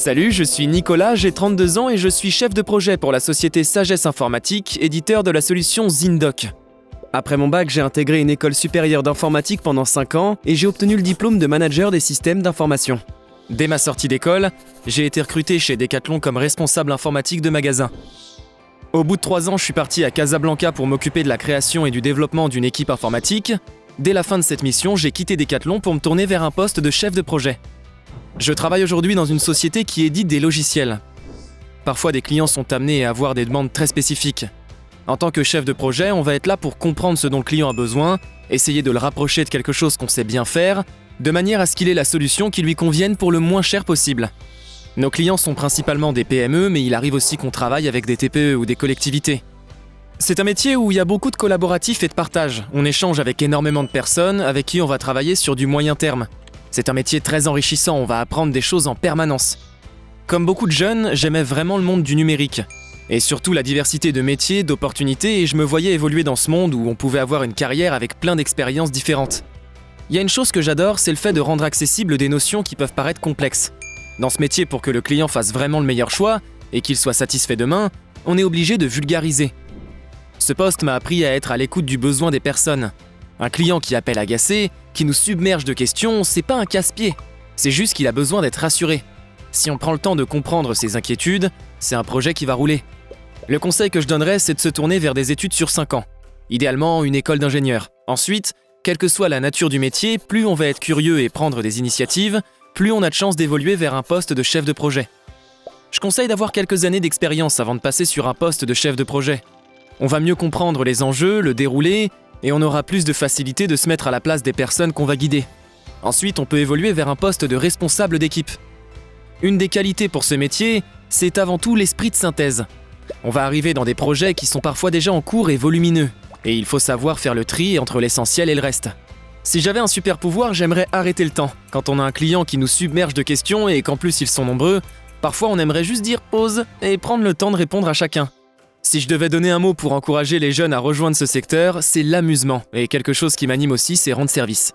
Salut, je suis Nicolas, j'ai 32 ans et je suis chef de projet pour la société Sagesse Informatique, éditeur de la solution Zindoc. Après mon bac, j'ai intégré une école supérieure d'informatique pendant 5 ans et j'ai obtenu le diplôme de manager des systèmes d'information. Dès ma sortie d'école, j'ai été recruté chez Decathlon comme responsable informatique de magasin. Au bout de 3 ans, je suis parti à Casablanca pour m'occuper de la création et du développement d'une équipe informatique. Dès la fin de cette mission, j'ai quitté Decathlon pour me tourner vers un poste de chef de projet. Je travaille aujourd'hui dans une société qui édite des logiciels. Parfois, des clients sont amenés à avoir des demandes très spécifiques. En tant que chef de projet, on va être là pour comprendre ce dont le client a besoin, essayer de le rapprocher de quelque chose qu'on sait bien faire, de manière à ce qu'il ait la solution qui lui convienne pour le moins cher possible. Nos clients sont principalement des PME, mais il arrive aussi qu'on travaille avec des TPE ou des collectivités. C'est un métier où il y a beaucoup de collaboratifs et de partage. On échange avec énormément de personnes avec qui on va travailler sur du moyen terme. C'est un métier très enrichissant, on va apprendre des choses en permanence. Comme beaucoup de jeunes, j'aimais vraiment le monde du numérique. Et surtout la diversité de métiers, d'opportunités, et je me voyais évoluer dans ce monde où on pouvait avoir une carrière avec plein d'expériences différentes. Il y a une chose que j'adore, c'est le fait de rendre accessibles des notions qui peuvent paraître complexes. Dans ce métier, pour que le client fasse vraiment le meilleur choix, et qu'il soit satisfait demain, on est obligé de vulgariser. Ce poste m'a appris à être à l'écoute du besoin des personnes. Un client qui appelle agacé, qui nous submerge de questions, c'est pas un casse-pied. C'est juste qu'il a besoin d'être rassuré. Si on prend le temps de comprendre ses inquiétudes, c'est un projet qui va rouler. Le conseil que je donnerais, c'est de se tourner vers des études sur 5 ans. Idéalement, une école d'ingénieur. Ensuite, quelle que soit la nature du métier, plus on va être curieux et prendre des initiatives, plus on a de chances d'évoluer vers un poste de chef de projet. Je conseille d'avoir quelques années d'expérience avant de passer sur un poste de chef de projet. On va mieux comprendre les enjeux, le déroulé, et on aura plus de facilité de se mettre à la place des personnes qu'on va guider. Ensuite, on peut évoluer vers un poste de responsable d'équipe. Une des qualités pour ce métier, c'est avant tout l'esprit de synthèse. On va arriver dans des projets qui sont parfois déjà en cours et volumineux, et il faut savoir faire le tri entre l'essentiel et le reste. Si j'avais un super pouvoir, j'aimerais arrêter le temps. Quand on a un client qui nous submerge de questions et qu'en plus ils sont nombreux, parfois on aimerait juste dire pause et prendre le temps de répondre à chacun. Si je devais donner un mot pour encourager les jeunes à rejoindre ce secteur, c'est l'amusement. Et quelque chose qui m'anime aussi, c'est rendre service.